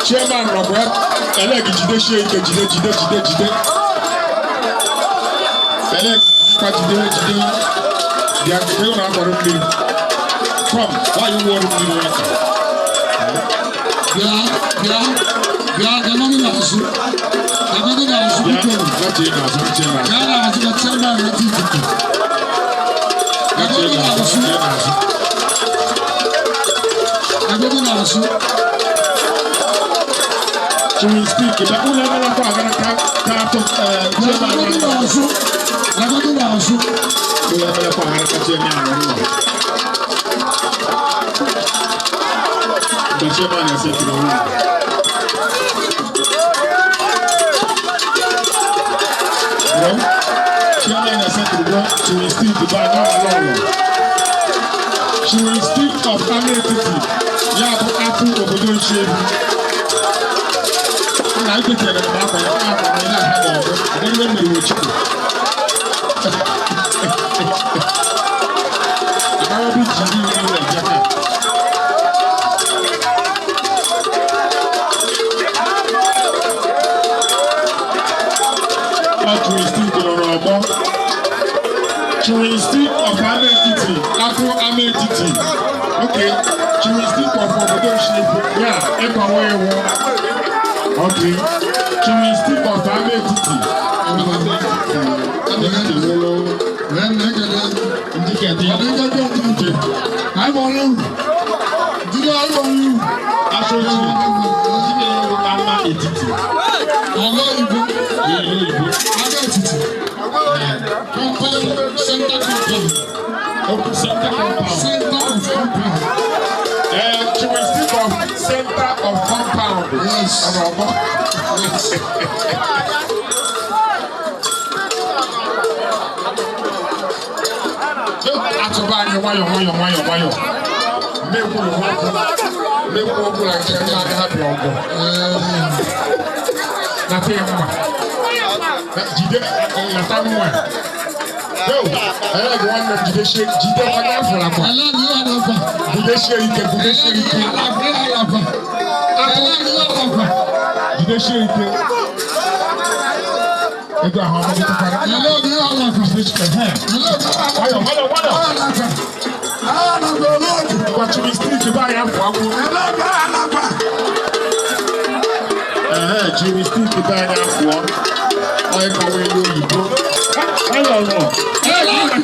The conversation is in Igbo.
Chairman Robert, elect jide shake jide. Elect jide. They don't have a room. Come, why you want to be right? Yeah, the money is you. The money is you. Can we speak about who never got she will speak of Amaetiti Atu Amaetiti Achi. I think they're going to have I don't know what you I'll be Juristic of Amaetiti, Atu Amaetiti. Okay, juristic of Obodoship. Yeah, okay, juristic of Amaetiti. I'm on you. Did I on you? I showed you. Amaetiti. Center of compound. Yes. Yo, I like one of the shake. Jide wanya fula kwa. I love you alofa. Jide shake. I love you alofa. Jide shake. Ego ahoma ni tukara. I love you alofa. Jide shake. Waya. What you speak about ya kwa. I love you alofa. Jimmy speak about ya kwa. I can't wait you go. Hello. Hello.